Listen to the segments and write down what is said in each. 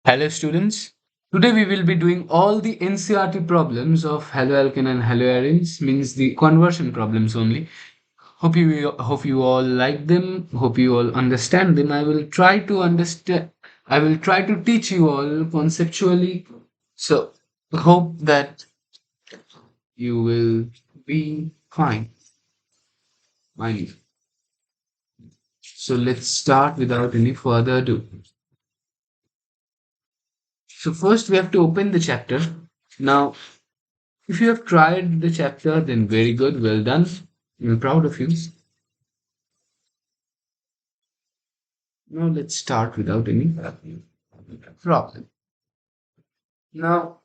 Hello students. Today we will be doing all the NCRT problems of haloalkane and haloarenes, means the conversion problems only. Hope you all like them. Hope you all understand them. I will try to teach you all conceptually. So hope that you will be fine. Mind. So let's start without any further ado. So first we have to open the chapter. Now if you have tried the chapter, then very good, well done. I'm proud of you. Now let's start without any problem. Now,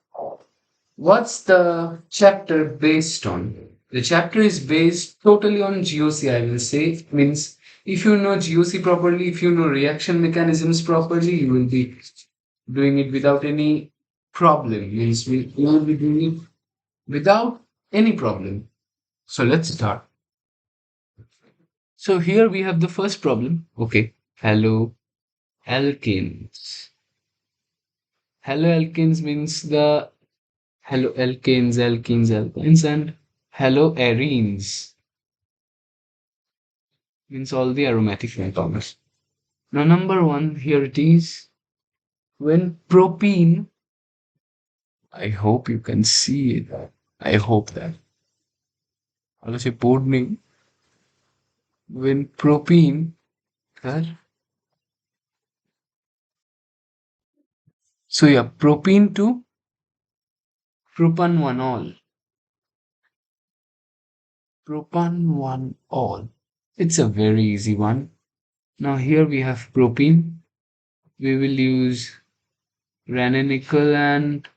what's the chapter based on? The chapter is based totally on GOC, I will say. Means if you know GOC properly, if you know reaction mechanisms properly, you will be doing it without any problem. Means you will be doing it without any problem. So let's start. So here we have the first problem. Okay. Hello alkanes. Haloalkanes means the alkenes, and haloarenes means all the aromatic compounds. Now, number one, here it is. When propene, I hope you can see it. I hope that. I'll say नहीं. When propene, sir. So yeah, propene to propan-1-all. Propan-1-all. It's a very easy one. Now here we have propene. We will use Ranenical and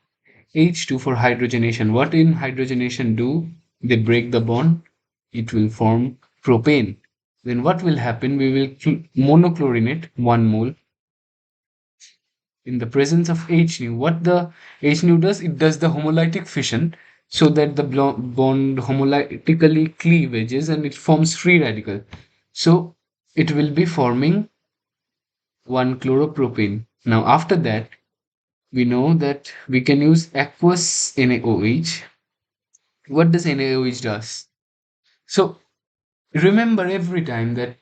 H2 for hydrogenation. What in hydrogenation do? They break the bond. It will form propane. Then what will happen? We will monochlorinate 1 mole in the presence of H nu. What the H nu does? It does the homolytic fission so that the bond homolytically cleavages and it forms free radical. So it will be forming 1 chloropropane. Now after that, we know that we can use aqueous NaOH. What does NaOH does? So remember every time that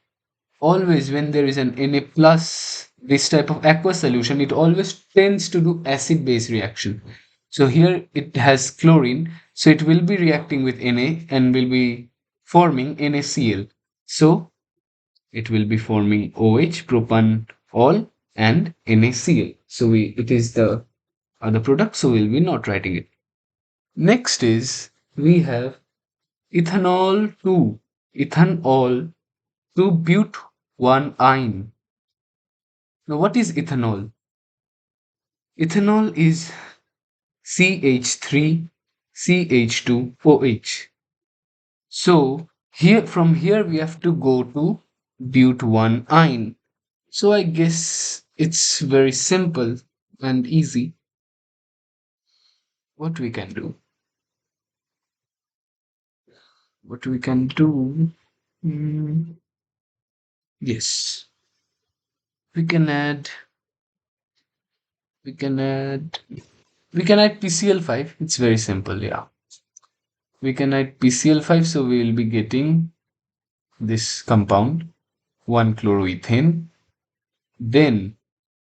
always when there is an Na plus this type of aqueous solution, it always tends to do acid base reaction. So here it has chlorine, so it will be reacting with Na and will be forming NaCl. So it will be forming OH, propan all, and NaCl. So it is the other product, so we'll be not writing it. Next is we have ethanol 2, ethanol 2-but-1-ine. Now, what is ethanol? Ethanol is CH3 CH2OH. So here we have to go to but-1-ine. So I guess it's very simple and easy. What we can do? What we can do? Mm, yes, we can add. We can add. We can add PCl5. It's very simple. Yeah, we can add PCl5. So we will be getting this compound 1 chloroethane. Then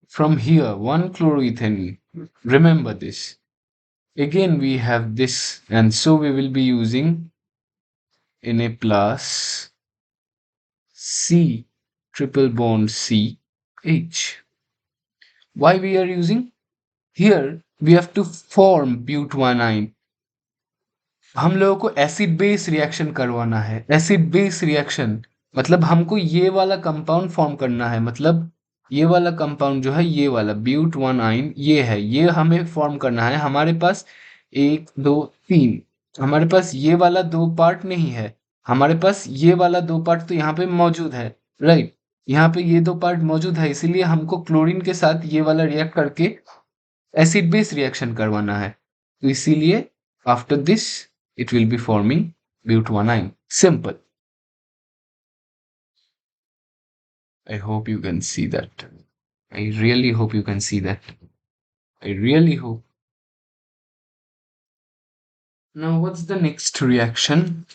from here 1 chloroethane. Remember this. Again we have this, and so we will be using Na plus C triple bond C H. Why we are using? Here we have to form but-1-ine. हम लोगों को acid base reaction करवाना है. Acid base reaction मतलब हमको ये वाला compound form करना है. मतलब ये वाला कंपाउंड जो है, ये वाला but-1-ine ये है, ये हमें फॉर्म करना है. हमारे पास 1 2 3, हमारे पास ये वाला 2 पार्ट नहीं है. हमारे पास ये वाला 2 पार्ट तो यहाँ पे मौजूद है, राइट. यहाँ पे ये 2 पार्ट मौजूद है, इसीलिए हमको क्लोरीन के साथ ये वाला रिएक्ट करके एसिड बेस रिएक्शन करवाना है. तो इसीलिए after this it will be forming but-1-ine. Simple. I hope you can see that. I really hope you can see that. I really hope. Now, what's the next reaction?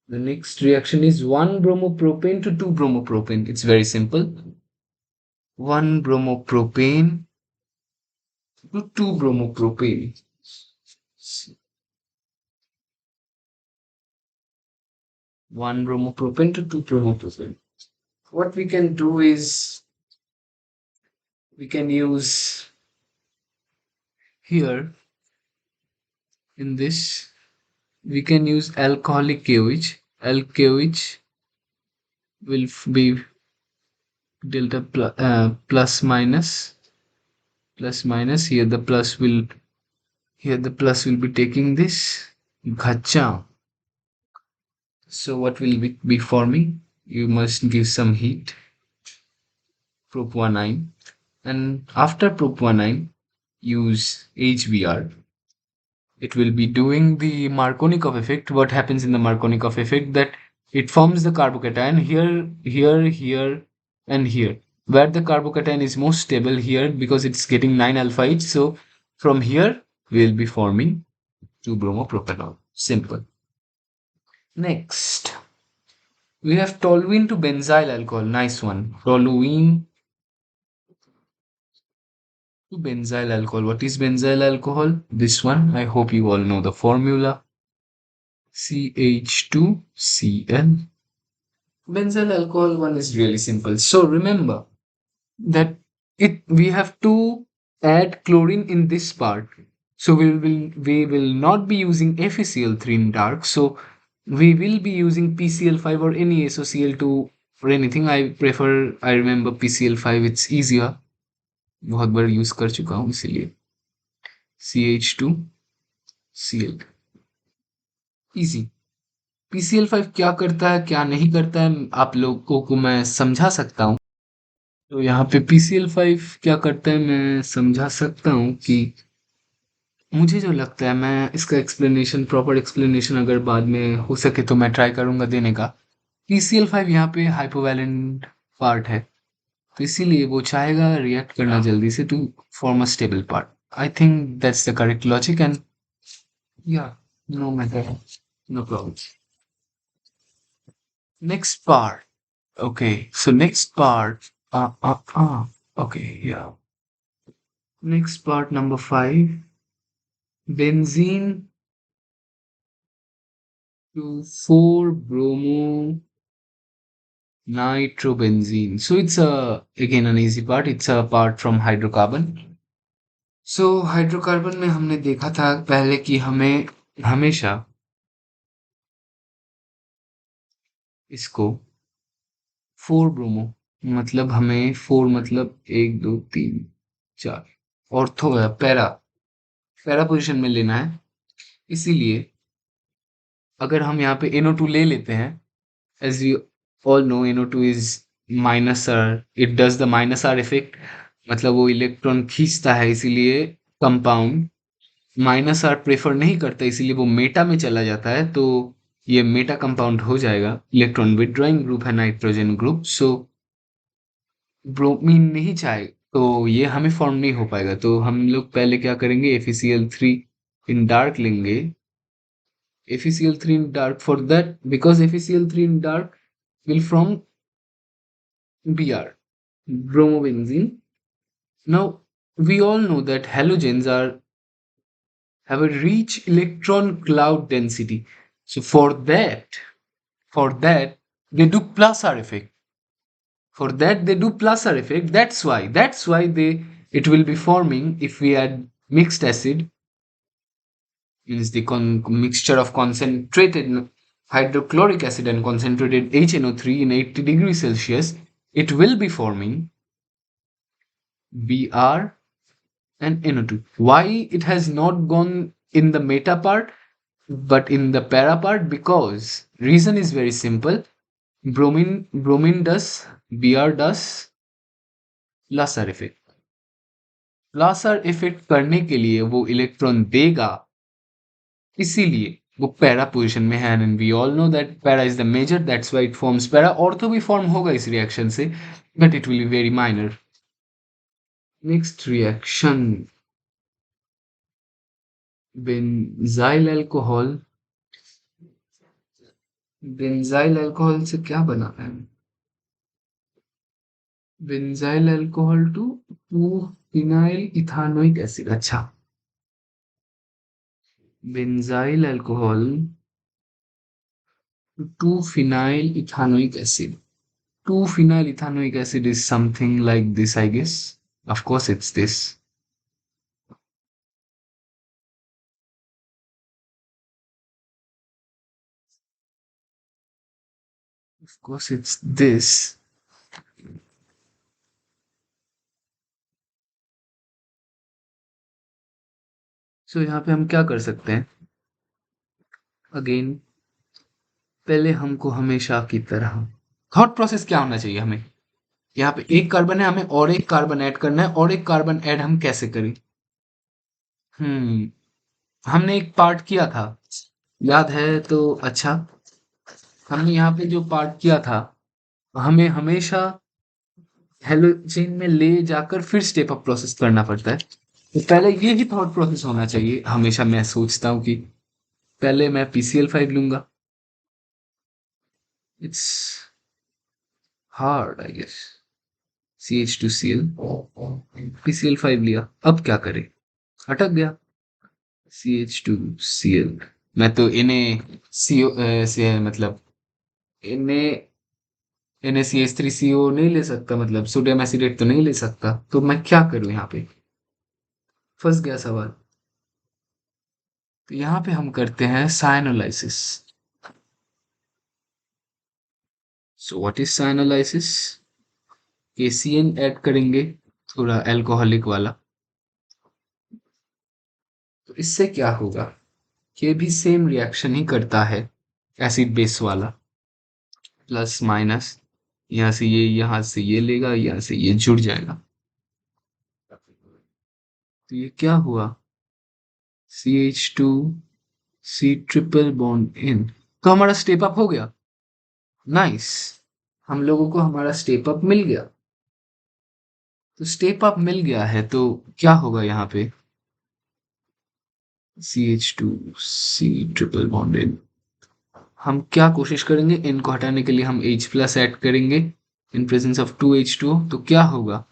The next reaction is 1 bromopropane to 2 bromopropane. It's very simple. 1 bromopropane to 2 bromopropane. 1 bromopropane to 2 bromopropane. What we can do is we can use here in this, we can use alcoholic KOH. Alcohol will be delta plus minus. Here the plus will be taking this ghacha. So what will be forming? You must give some heat, prop-1,9, and after prop-1,9 use HBr. It will be doing the Markovnikov effect. What happens in the Markovnikov effect? That it forms the carbocation here, and here. Where the carbocation is most stable here because it's getting 9 alpha each. So from here we will be forming 2 bromopropanol. Simple. Next, we have toluene to benzyl alcohol. Nice one. Toluene to benzyl alcohol. What is benzyl alcohol? This one. I hope you all know the formula. CH2Cl. Benzyl alcohol one is really simple. So remember that we have to add chlorine in this part. So we will not be using FeCl3 in dark. So we will be using PCl5 or any SOCl2 or anything. I remember PCl5, it's easier. बहुत बार use कर चुका हूँ इसीलिए CH2Cl easy. PCl5 क्या करता है क्या नहीं करता है आप लोगों को मैं समझा सकता हूँ। तो यहाँ पे PCl5 क्या करता है मैं समझा सकता हूँ कि मुझे जो लगता है, मैं इसका एक्सप्लेनेशन प्रॉपर एक्सप्लेनेशन अगर बाद में हो सके तो मैं ट्राई करूंगा देने का। PCl5 यहाँ पे हाइपोवैलेंट पार्ट है, तो इसीलिए वो चाहेगा रिएक्ट करना जल्दी से to form a stable part. I think that's the correct logic and या no matter, no problem. Next part. Okay, so next part. Okay, yeah. Next part number 5. Benzene to 4 bromo nitrobenzene. So it's again an easy part. It's a part from hydrocarbon. So hydrocarbon में हमने देखा था पहले कि हमें हमेशा इसको 4 bromo, मतलब हमें 4 मतलब 1 2 3 4 ऑर्थो है, पैरा पोजीशन में लेना है। इसीलिए अगर हम यहाँ पे NO2 ले लेते हैं, as you all know NO2 is minus R, it does the minus R effect, मतलब वो इलेक्ट्रॉन खींचता है, इसीलिए कंपाउंड माइनस आर प्रेफर नहीं करता, इसीलिए वो मेटा में चला जाता है। तो ये मेटा कंपाउंड हो जाएगा, इलेक्ट्रॉन विड्रॉइंग ग्रुप है नाइट्रोजन ग्रुप। सो ब्रोमीन नहीं चाहे तो ये हमें फॉर्म नहीं हो पाएगा। तो हम लोग पहले क्या करेंगे, FeCl3 इन डार्क लेंगे। FeCl3 in dark, for that because FeCl3 in dark will form Br, bromobenzene. Now we all know that halogens have a rich electron cloud density. So for that they do plus R effect. For that they do plus R effect. That's why they it will be forming, if we add mixed acid, means the mixture of concentrated hydrochloric acid and concentrated HNO3 in 80 degrees Celsius, it will be forming Br and NO2. Why it has not gone in the meta part but in the para part? Because reason is very simple. Bromine does, Br does lesser effect. Lesser effect करने के लिए वो electron देगा, इसीलिए वो para position में है। And we all know that para is the major, that's why it forms para. Ortho भी फॉर्म होगा इस रिएक्शन से, but it will be very minor. Next reaction benzyl alcohol, benzyl alcohol से क्या बना है? Benzyl alcohol to phenyl ethanoic acid. अच्छा, benzyl alcohol to phenyl ethanoic acid. 2-phenyl ethanoic acid is something like this, I guess. Of course, it's this. Of course, it's this. So यहाँ पे हम क्या कर सकते हैं? अगेन, पहले हमको हमेशा की तरह थॉट प्रोसेस क्या होना चाहिए हमें? यहाँ पे एक कार्बन है, हमें और एक कार्बन ऐड करना है, और एक कार्बन ऐड हम कैसे करें? हम्म, हमने एक पार्ट किया था, याद है तो अच्छा। हमने यहाँ पे जो पार्ट किया था, हमें हमेशा हेलोजन में ले जाकर फिर स्टेप अप प्रोसेस करना पड़ता है। तो पहले ये ही थॉट प्रोसेस होना चाहिए हमेशा। मैं सोचता हूँ कि पहले मैं PCl5 लूंगा। It's hard I guess. CH2Cl, PCl5 लिया, अब क्या करें? अटक गया। CH2Cl, मैं तो इन्हें CO से मतलब इन्हें NaCH3CO नहीं ले सकता, मतलब सोडियम एसिडेट तो नहीं ले सकता, तो मैं क्या करूं? यहाँ पे फंस गया सवाल। तो यहाँ पे हम करते हैं cyanolysis. So what is cyanolysis? KCN add करेंगे, थोड़ा अल्कोहलिक वाला। तो इससे क्या होगा? ये भी सेम रिएक्शन ही करता है, एसिड बेस वाला। प्लस माइनस, यहाँ से ये लेगा, यहाँ से ये जुड़ जाएगा। तो ये क्या हुआ? CH2C triple bond in. तो हमारा स्टेप अप हो गया। नाइस, हम लोगों को हमारा स्टेप अप मिल गया। तो स्टेप अप मिल गया है तो क्या होगा यहाँ पे? CH2C triple bond in. हम क्या कोशिश करेंगे? इनको हटाने के लिए हम H प्लस ऐड करेंगे इन प्रेजेंस ऑफ 2H2O। तो क्या होगा?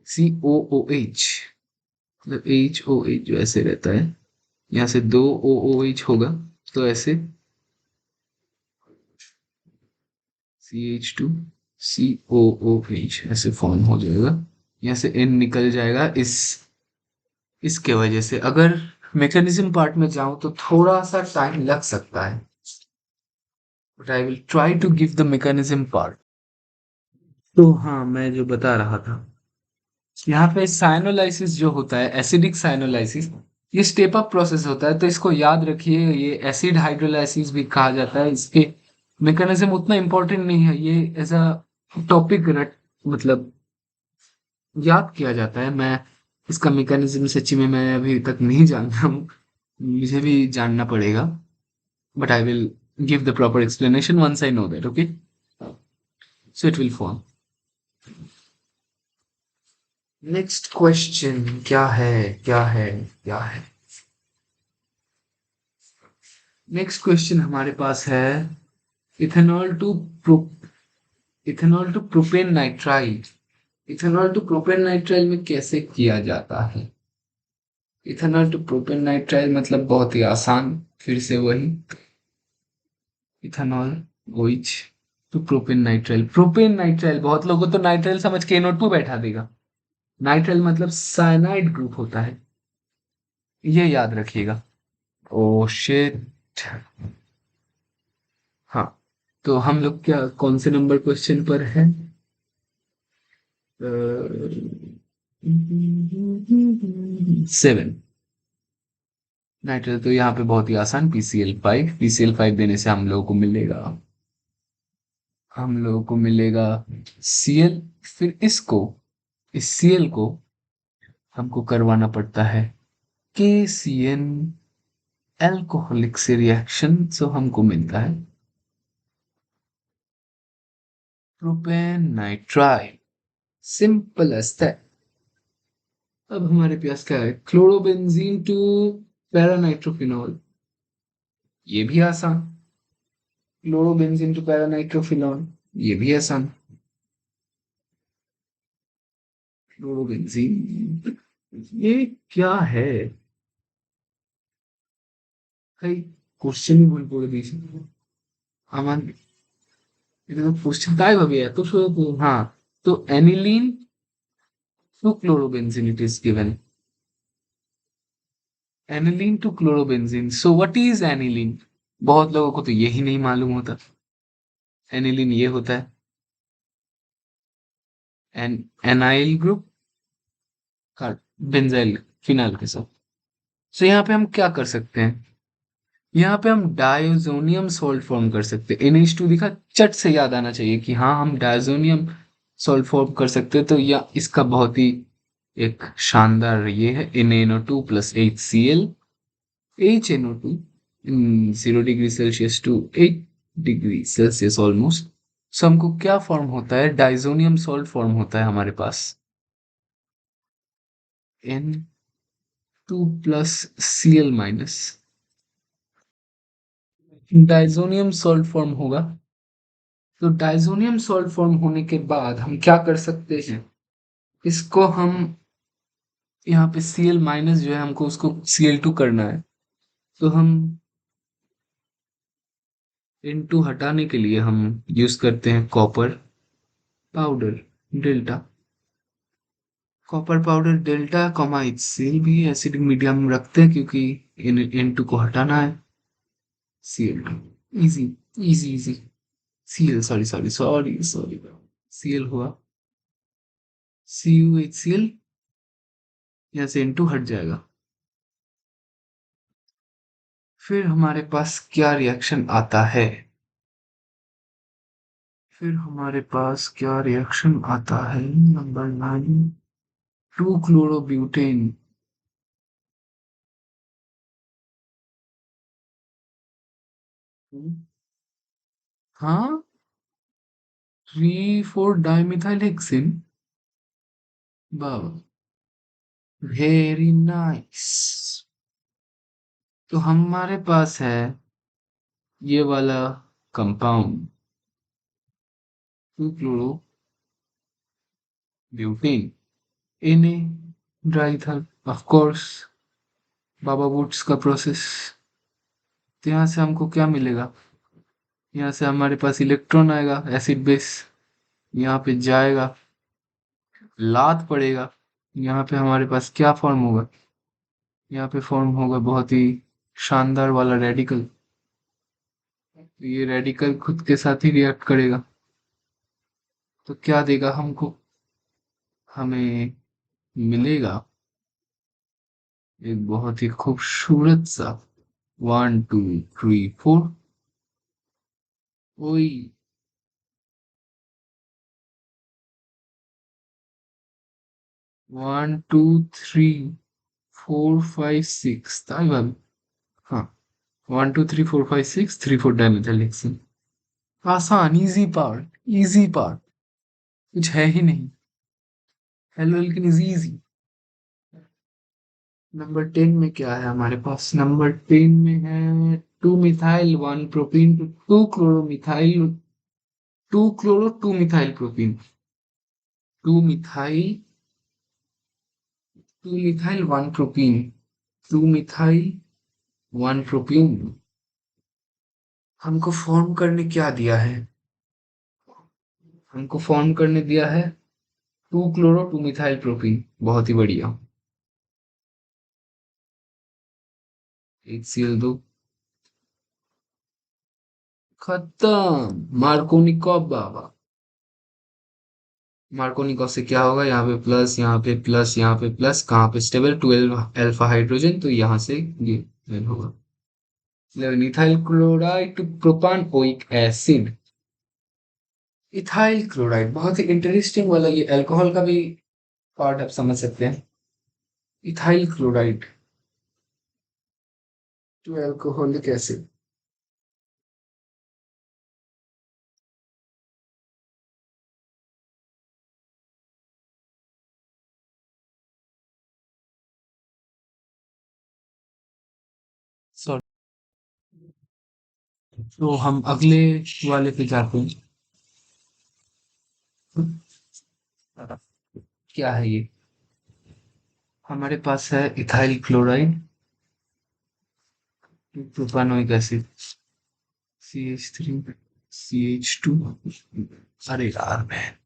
COOH, मतलब HOH जो ऐसे रहता है, यहाँ से 2 OOH होगा, तो ऐसे CH2COOH ऐसे फॉर्म हो जाएगा। यहाँ से N निकल जाएगा। इसके वजह से अगर मैकेनिज्म पार्ट में जाऊं तो थोड़ा सा टाइम लग सकता है, but I will try to give the mechanism part. तो हाँ, मैं जो बता रहा था, यहाँ पे साइनोलाइसिस जो होता है, एसिडिक साइनोलाइसिस, ये स्टेप अप प्रोसेस होता है। तो इसको याद रखिए, ये एसिड हाइड्रोलाइसिस भी कहा जाता है। इसके मैकेनिज्म उतना इम्पोर्टेंट नहीं है, ये एज अ टॉपिक रट मतलब याद किया जाता है। मैं इसका मैकेनिज्म सच्ची में मैं अभी तक नहीं जानता हूँ, मुझे भी जानना पड़ेगा। But I will give the proper explanation once I know that, okay? So it will form. Next question क्या है? क्या है? क्या है? नेक्स्ट क्वेश्चन हमारे पास है, ethanol to pro ethanol to propane nitrile. Ethanol to propane nitrile में कैसे किया जाता है? इथेनॉल टू प्रोपेन नाइट्राइल मतलब बहुत ही आसान, फिर से वही ethanol OH to propane nitrile. Propane nitrile, बहुत लोगों तो नाइट्राइल समझ के NO2 बैठा देगा। नाइट्राइल मतलब साइनाइड ग्रुप होता है, ये याद रखिएगा। Oh shit. हाँ, तो हम लोग क्या कौन से नंबर क्वेश्चन पर है? 7। नाइट्रोजन तो यहाँ पे बहुत ही आसान, PCl5 देने से हम लोगों को मिलेगा Cl। फिर इस Cl को हमको करवाना पड़ता है KCN अल्कोहलिक से रिएक्शन, सो हमको मिलता है propane nitrile. Simple as that. अब हमारे पास क्या है? क्लोरोबेंजीन टू पैरानाइट्रोफिनॉल, ये भी आसान। क्लोरोबेंजीन टू पैरानाइट्रोफिनॉल, ये भी आसान। क्लोरोबेंजीन, ये क्या है भाई? क्वेश्चन ही भूल पूरे बीच में। अमन, ये तो क्वेश्चन काय भाभी है तो हाँ, तो aniline to chlorobenzene it is given. Aniline to chlorobenzene, so what is aniline? बहुत लोगों को तो यही नहीं मालूम होता। एनिलीन ये होता है एन एनाइल ग्रुप का बेंजाइल फिनाइल के साथ। सो यहाँ पे हम क्या कर सकते हैं? यहाँ पे हम डायोजोनियम सॉल्ट फॉर्म कर सकते हैं। NH2 दिखा, चट से याद आना चाहिए कि हाँ हम डायोजोनियम सॉल्ट फॉर्म कर सकते हैं। तो या इसका बहुत ही एक शानदार ये है NaNO2 plus HCl, HNO2 0 degree Celsius to 8 degree Celsius almost. So हमको क्या फॉर्म होता है? डाइजोनियम सॉल्ट फॉर्म होता है हमारे पास, N2 plus Cl minus. Diazonium salt form होगा। तो डाइजोनियम सॉल्ट फॉर्म होने के बाद हम क्या कर सकते हैं? इसको हम यहाँ पे Cl माइनस जो है हमको उसको Cl2 करना है। तो हम N2 हटाने के लिए हम यूज करते हैं copper powder delta. Copper powder delta comma HCl भी एसिडिक मीडियम रखते हैं क्योंकि N2 को हटाना है। Cl2, easy easy easy. Cl, sorry sorry sorry sorry, Cl हुआ, CuHCl, यहाँ से N2 हट जाएगा। फिर हमारे पास क्या रिएक्शन आता है? फिर हमारे पास क्या रिएक्शन आता है? Number 9, 2 chlorobutane. हाँ, 3,4 डाइमिथाइल हेक्सेन। वाह, वेरी नाइस। तो हमारे पास है ये वाला compound, 2 chlorobutane, Na of course, बाबा वुड्स का प्रोसेस। तो यहाँ से हमको क्या मिलेगा? यहाँ से हमारे पास इलेक्ट्रॉन आएगा, एसिड बेस यहाँ पे जाएगा, लात पड़ेगा। यहाँ पे हमारे पास क्या फॉर्म होगा? यहाँ पे फॉर्म होगा बहुत ही शानदार वाला रेडिकल। तो ये रेडिकल खुद के साथ ही रिएक्ट करेगा। तो क्या देगा हमको? हमें मिलेगा एक बहुत ही खूबसूरत सा 1 2 3 4। ओई, 1 2 3 4 5 6, ताई भाभी। हाँ, 1 2 3 4 5 6, 3 4 डाइमेथिल हेक्सेन। आसान, इजी पार्ट, इजी पार्ट, कुछ है ही नहीं। हेलो लेकिन इजी इजी। नंबर 10 में क्या है हमारे पास? नंबर 10 में है 2 methyl 1 propene to 2 chloromethyl, 2 chloro 2 methyl propene. 2 methyl, 2 methyl 1 propene, 2 methyl 1 propene. हमको फॉर्म करने क्या दिया है? हमको फॉर्म करने दिया है 2 क्लोरो 2 मिथाइल प्रोपीन। बहुत ही बढ़िया। HCl2, खत्म। मार्कोनिकॉफ बाबा। मार्कोनिकॉफ से क्या होगा? यहाँ पे प्लस, यहाँ पे प्लस, यहाँ पे प्लस, कहाँ पे स्टेबल? 12 अल्फा हाइड्रोजन, तो यहाँ से ये 12 होगा। Ethyl chloride to propanoic acid. Ethyl chloride बहुत ही इंटरेस्टिंग वाला, ये अल्कोहल का भी पार्ट आप समझ सकते हैं। Ethyl chloride to alcoholic acid. Sorry. तो हम अगले वाले पे जाते हैं। क्या है ये? हमारे पास है ethyl chloride, propanoic acid, CH3, CH2। अरे यार मैं,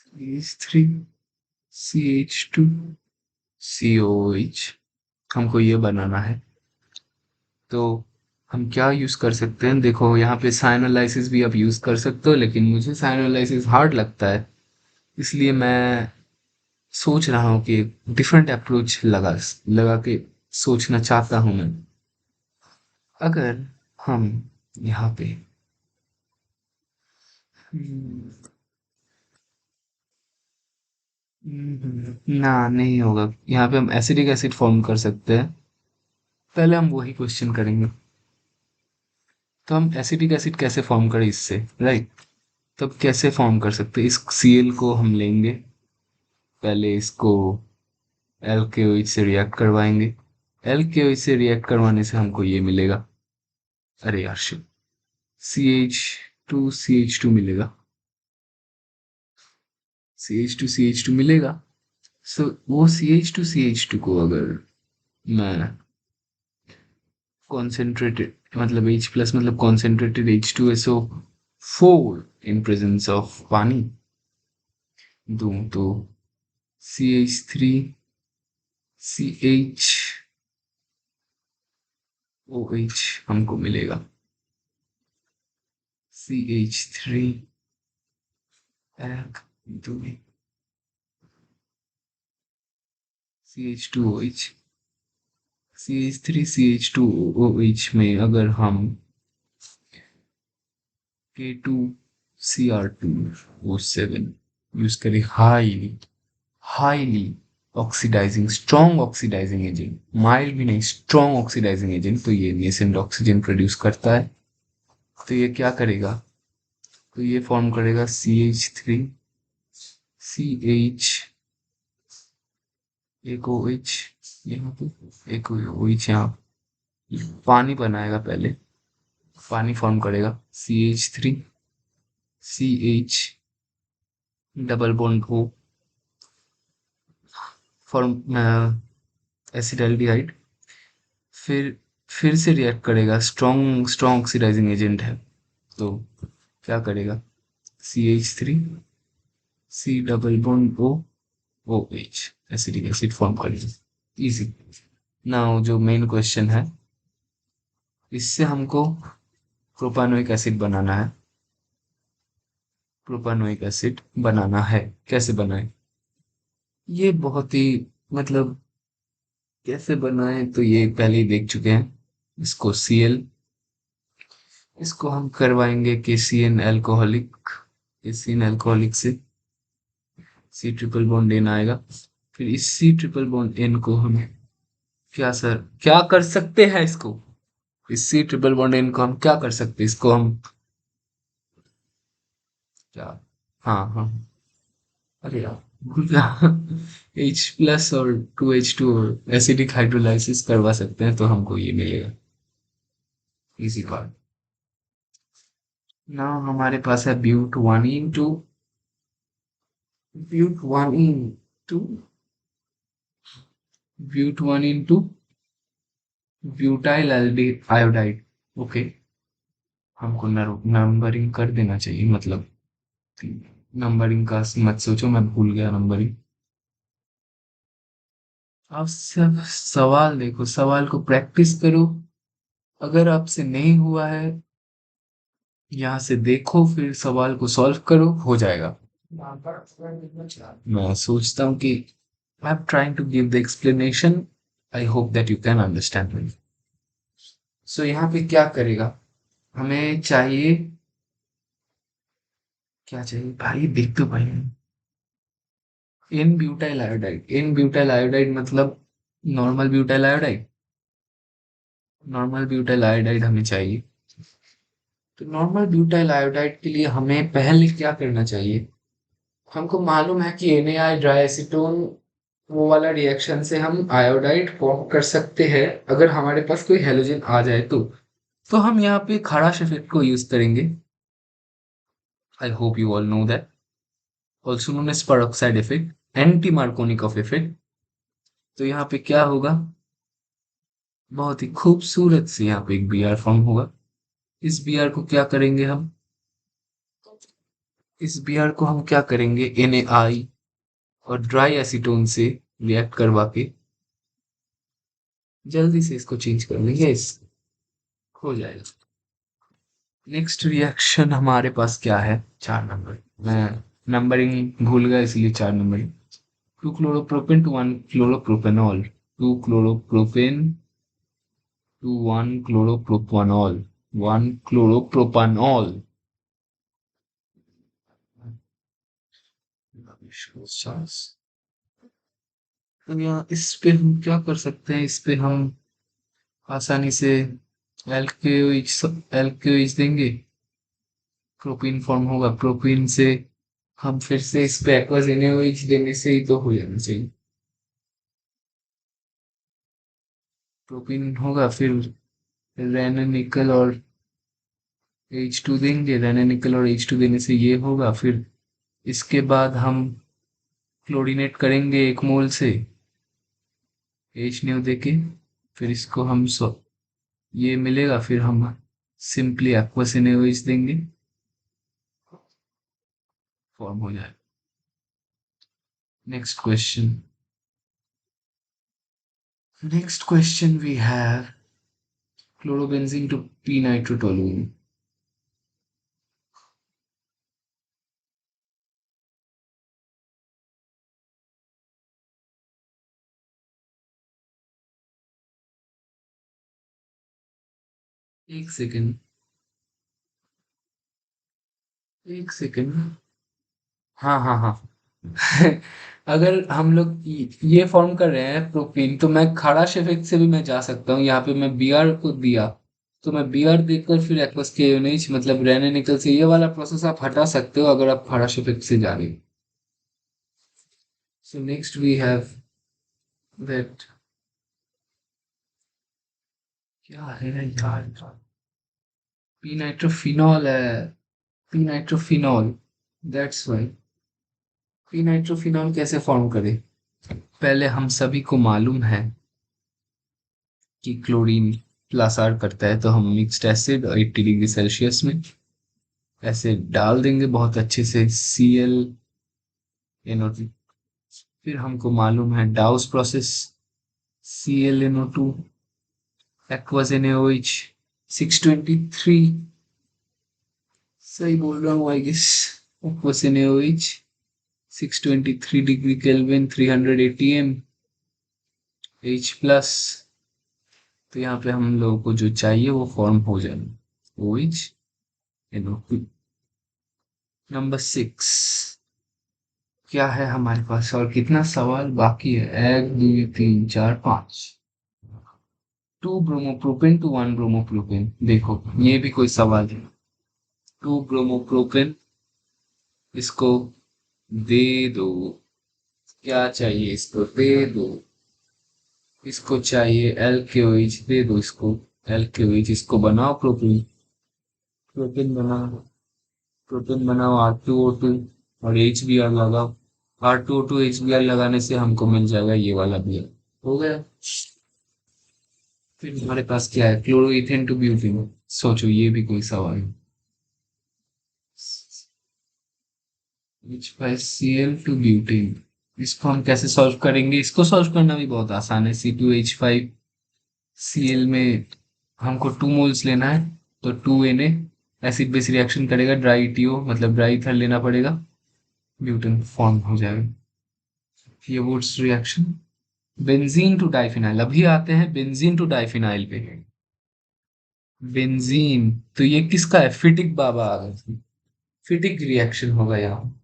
CH3, CH2, COH। हमको ये बनाना है। तो हम क्या यूज कर सकते हैं? देखो यहाँ पे साइनोलाइसिस भी आप यूज कर सकते हो, लेकिन मुझे साइनोलाइसिस हार्ड लगता है। इसलिए मैं सोच रहा हूँ कि डिफरेंट अप्रोच लगा लगा के सोचना चाहता हूँ मैं। अगर हम यहाँ पे हम्म, ना नहीं होगा। यहाँ पे हम एसिडिक एसिड फॉर्म कर सकते हैं। पहले हम वही क्वेश्चन करेंगे। तो हम एसिडिक एसिड कैसे फॉर्म करें इससे, राइट? तब कैसे फॉर्म कर सकते हैं? इस Cl को हम लेंगे, पहले इसको एल्केओइच से रिएक्ट करवाएंगे। एल्केओइच से रिएक्ट करवाने से हमको ये मिलेगा। अरे यार शिट, CH2 मिलेगा। CH2 मिलेगा। सो वो CH2 को अगर मैं कॉन्सेंट्रेटेड, मतलब H प्लस मतलब concentrated H2SO4 in presence of पानी दूं तो CH3CHOH हमको मिलेगा। CH3 एक दो CH2OH, CH3CH2OH में अगर हम K2Cr2O7 यूज करें, highly highly oxidising strong oxidising agent, mild भी नहीं स्ट्रॉन्ग ऑक्सीडाइजिंग एजेंट, तो ये नेसेंट ऑक्सीजन प्रोड्यूस करता है। तो ये क्या करेगा? तो ये फॉर्म करेगा CH3CH, एक OH यहाँ पे, एक OH यहाँ पानी बनाएगा पहले, पानी फॉर्म करेगा CH3CH double bond O form acetaldehyde. फिर फिर से रिएक्ट करेगा, स्ट्रॉन्ग स्ट्रॉन्ग ऑक्सीडाइजिंग एजेंट है। तो क्या करेगा? CH3C double bond OH acidic acid form करेगा। इजी। नाउ जो मेन क्वेश्चन है, इससे हमको प्रोपानोइक एसिड बनाना है। प्रोपानोइक एसिड बनाना है, कैसे बनाए? ये बहुत ही, मतलब कैसे बनाए तो ये पहले ही देख चुके हैं। इसको Cl, इसको हम करवाएंगे KCN अल्कोहलिक, KCN अल्कोहलिक से C ट्रिपल बॉन्ड N आएगा। फिर इस C ट्रिपल बॉन्ड N को हम क्या सर क्या कर सकते हैं इसको? इस C ट्रिपल बॉन्ड N को हम क्या कर सकते हैं? इसको हम क्या, हाँ हाँ, अरे यार भूल गया। H प्लस और 2H2 एसिडिक हाइड्रोलाइसिस करवा सकते हैं, तो हमको ये मिलेगा। इजी बात। ना हमारे पास है but 1 ene 2 but 1 ene 2 butyl iodide. Okay, हमको नंबरिंग कर देना चाहिए, मतलब नंबरिंग का मत सोचो, मैं भूल गया नंबरिंग। आप सब सवाल देखो, सवाल को प्रैक्टिस करो। अगर आपसे नहीं हुआ है, यहाँ से देखो, फिर सवाल को सॉल्व करो, हो जाएगा। मैं सोचता हूँ कि I am trying to give the explanation. I hope that you can understand me. So यहाँ पे क्या करेगा? हमें चाहिए, क्या चाहिए भाई? देख तो भाई, एन ब्यूटाइल आयोडाइड मतलब normal butyl iodide. Normal butyl iodide हमें चाहिए। तो नॉर्मल ब्यूटाइल आयोडाइड के लिए हमें पहले क्या करना चाहिए? हमको मालूम है कि NaI ड्राई एसीटोन वो वाला रिएक्शन से हम आयोडाइड फॉर्म कर सकते हैं अगर हमारे पास कोई हेलोजन आ जाए तो हम यहाँ पे खड़ाश इफेक्ट को यूज करेंगे। I hope you all know that, also known as peroxide effect, anti Markovnikov effect. तो यहाँ पे क्या होगा, बहुत ही खूबसूरत से यहाँ पे एक बी आर फॉर्म होगा। इस बी आर को क्या करेंगे हम, इस बी आर को हम क्या करेंगे, NaI और ड्राई एसीटोन से रिएक्ट करवा के जल्दी से इसको चेंज कर लेंगे, इस हो जाएगा। नेक्स्ट रिएक्शन हमारे पास क्या है, 4 नंबर। मैं नंबरिंग भूल गया इसलिए 4 number. 2 chloropropen to 1 chloropropanol, 2 chloropropen to 1 chloropropanol, 1 chloropropanol। तो यहाँ इस पे हम क्या कर सकते हैं, इस पे हम आसानी से एल्केओइच देंगे, प्रोपीन फॉर्म होगा। प्रोपीन से हम फिर से इस पे एक्वस NaOH देने से ही तो हो जाना चाहिए। प्रोपीन होगा, फिर रेन निकल और H2 देंगे, रेन निकल और H2 देने से ये होगा। फिर इसके बाद हम क्लोरीनेट करेंगे 1 मोल से H न्यू देके, फिर इसको हम ये मिलेगा, फिर हम सिंपली एक्वस NaOH देंगे, फॉर्म हो जाए। Next question, next question we have chlorobenzene to p nitrotoluene. एक सेकेंड, एक सेकेंड। हाँ हाँ हाँ। अगर हम लोग ये फॉर्म कर रहे हैं प्रोपीन, तो मैं खड़ाश इफेक्ट से भी मैं जा सकता हूँ। यहाँ पे मैं बी आर को दिया, तो मैं बी आर देकर फिर एक्वस के यूनिच मतलब रेने निकल से ये वाला प्रोसेस आप हटा सकते हो अगर आप खड़ाश इफेक्ट से जा रहे हो। So next we have that, क्या है यार, पी नाइट्रोफिनॉल है, p nitrophenol. That's why p nitrophenol कैसे फॉर्म करे, पहले हम सभी को मालूम है कि क्लोरीन प्लस आर करता है, तो हम मिक्स्ड एसिड 80 डिग्री सेल्सियस में ऐसे डाल देंगे बहुत अच्छे से, ClNO2। फिर हमको मालूम है डाउस प्रोसेस, ClNO2 एक्वस NaOH 623, सही बोल रहा हूँ I guess, aqueous NaOH 623 degree kelvin 300 atm H+। तो यहाँ पे हम लोगों को जो चाहिए वो फॉर्म हो जाए, OH NO2। नंबर 6 क्या है हमारे पास, और कितना सवाल बाकी है, 1 2 3 4 5। 2 ब्रोमोप्रोपेन टू 1 ब्रोमोप्रोपेन, देखो ये भी कोई सवाल है। 2 ब्रोमोप्रोपेन, इसको दे दो, क्या चाहिए इसको दे दो, इसको चाहिए एल्केओएच दे दो, इसको एल्केओएच, इसको बनाओ प्रोपेन, प्रोपेन बनाओ, प्रोपेन बनाओ R2O2 और HBr लगाओ, R2O2 HBr लगाने से हमको मिल जाएगा ये वाला भी, हो गया। फिर हमारे पास क्या है, क्लोरोइथेन टू ब्यूटेन, सोचो ये भी कोई सवाल है। H5Cl टू ब्यूटेन, इसको हम कैसे सॉल्व करेंगे, इसको सॉल्व करना भी बहुत आसान है। C2H5Cl में हमको 2 मोल्स लेना है, तो 2Na एसिड बेस रिएक्शन करेगा, ड्राई TO मतलब ड्राई ईथर लेना पड़ेगा, ब्यूटेन फॉर्म हो जाएगा। ये Wurtz reaction, benzene to diphenyl, अभी आते हैं बेंजीन टू डाइफिनाइल पे। बेंजीन, तो ये किसका है, फिटिक बाबा आ गए, फिटिक रिएक्शन होगा यहाँ।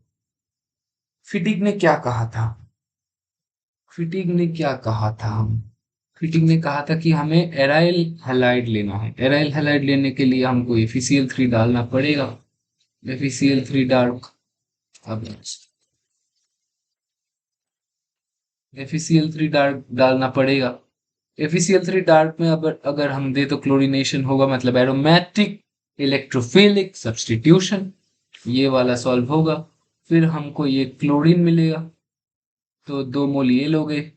फिटिक ने क्या कहा था, फिटिक ने क्या कहा था, हम फिटिक ने कहा था कि हमें एराइल हैलाइड लेना है, एराइल हैलाइड लेने के लिए हमको FeCl3 डालना पड़ेगा, FeCl3 डार्क। अब FeCl3 डार्क डालना पड़ेगा। FeCl3 डार्क में अगर अगर हम दे तो क्लोरीनेशन होगा, मतलब एरोमेटिक इलेक्ट्रोफिलिक सब्स्टिट्यूशन, ये वाला सॉल्व होगा। फिर हमको ये क्लोरीन मिलेगा, तो 2 मोल ये लोगे।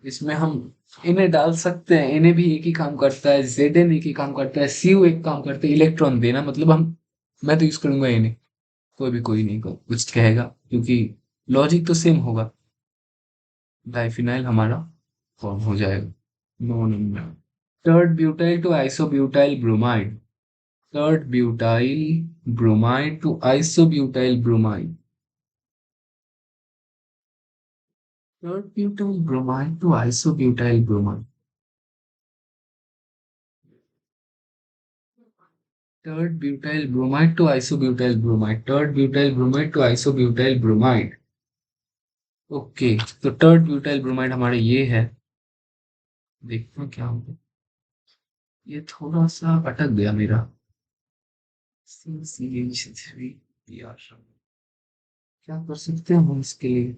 इसमें हम इन्हें डाल सकते हैं, इन्हें भी एक ही काम करता है, Zn एक ही काम करता है, Cu एक काम करता है, इलेक्ट्रॉन देना, मतलब हम, मैं तो यूज करूंगा इन्हें। कोई नहीं को कुछ कहेगा, क्योंकि लॉजिक तो सेम होगा। डाइफिनाइल हमारा फॉर्म हो जाएगा। No number. Third butyl to isobutyl bromide. Third butyl bromide to isobutyl bromide. Third butyl bromide to isobutyl bromide. Third butyl bromide to isobutyl bromide. Third butyl bromide to isobutyl bromide. Okay, तो third butyl bromide हमारा ये है। देखते हैं क्या होगा। ये थोड़ा सा अटक गया मेरा। CCH3 PR। क्या कर सकते हैं हम इसके लिए?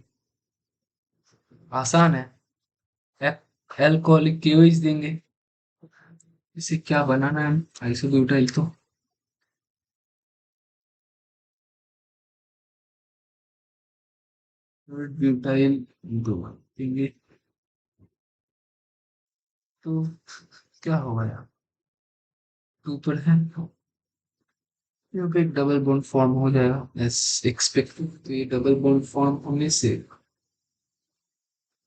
आसान है। अल्कोहलिक केओएच देंगे। इसे क्या बनाना है? आइसोब्यूटाइल तो थर्ड ब्यूटाइल ब्रोमाइड देंगे, तो क्या होगा यार? टू पर है, यहाँ पे एक डबल बॉन्ड फॉर्म हो जाएगा एस एक्सपेक्टेड। तो ये डबल बॉन्ड फॉर्म होने से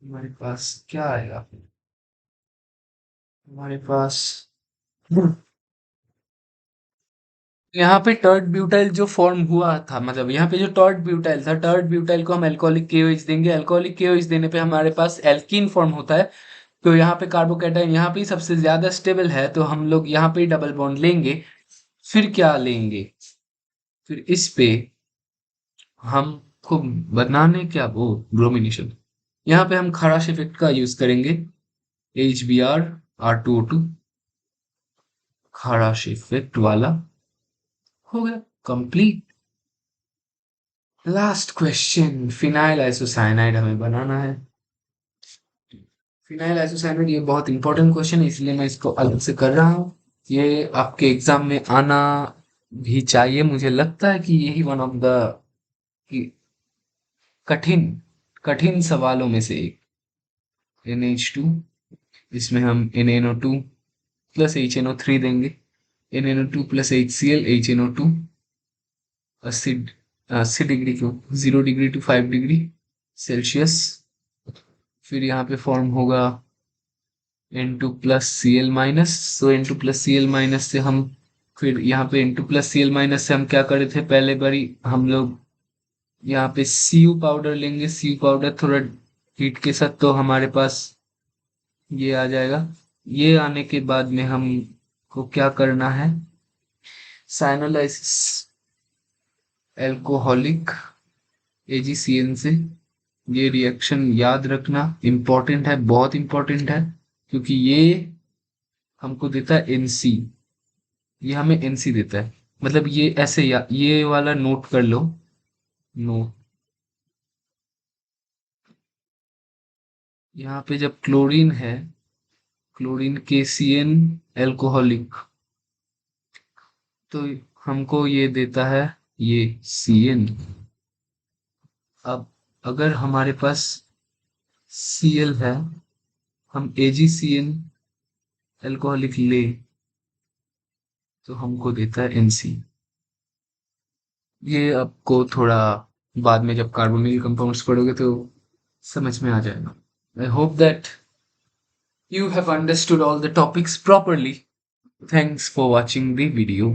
हमारे पास क्या आएगा? हमारे पास यहाँ पे टर्ड ब्यूटाइल जो फॉर्म हुआ था, मतलब यहाँ पे जो टर्ड ब्यूटाइल था, टर्ड ब्यूटाइल को हम अल्कोहलिक केओएच देंगे। अल्कोहलिक केओएच देने पे हमारे पास एल्कीन फॉर्म होता है। तो यहाँ पे कार्बोकैटायन यहाँ पे ही सबसे ज्यादा स्टेबल है, तो हम लोग यहाँ पे ही डबल बॉन्ड लेंगे। फिर क्या लेंगे? फिर इस पे हमको बनाने क्या, वो ब्रोमिनेशन। यहाँ पे हम खराश इफेक्ट का यूज करेंगे। HBr, R2O2, खराश इफेक्ट वाला हो गया complete. Last question, phenyl isocyanide हमें बनाना है। फिनाइल आइसोसाइनाइड ये बहुत इंपॉर्टेंट क्वेश्चन है, इसलिए मैं इसको अलग से कर रहा हूँ। ये आपके एग्जाम में आना भी चाहिए, मुझे लगता है कि यही वन ऑफ द कठिन कठिन सवालों में से एक। NH2, इसमें हम NaNO2 प्लस HNO3 देंगे। NaNO2 plus HCl HNO2। 80 degree क्यों, 0 डिग्री to 5 डिग्री सेल्सियस। फिर यहाँ पे फॉर्म होगा N2 प्लस Cl माइनस। तो N2 प्लस Cl माइनस से हम, फिर यहाँ पे N2 प्लस Cl माइनस से हम क्या करे थे पहले बारी, हम लोग यहाँ पे Cu पाउडर लेंगे। Cu पाउडर थोड़ा हीट के साथ, तो हमारे पास ये आ जाएगा। ये आने के बाद में हम को क्या करना है? साइनोलाइसिस एल्कोहलिक AgCN से। ये रिएक्शन याद रखना, इम्पोर्टेंट है, बहुत इम्पोर्टेंट है, क्योंकि ये हमको देता है NC। ये हमें NC देता है, मतलब ये ऐसे, या ये वाला नोट कर लो। नोट, यहाँ पे जब क्लोरीन है, क्लोरीन KCN एल्कोहलिक, तो हमको ये देता है ये CN। अब अगर हमारे पास Cl है, हम AgCN एल्कोहलिक ले, तो हमको देता है NC। ये आपको थोड़ा बाद में जब कार्बोनिल कंपाउंड्स पढ़ोगे तो समझ में आ जाएगा। आई hope that you have understood all the topics properly. Thanks for watching the video.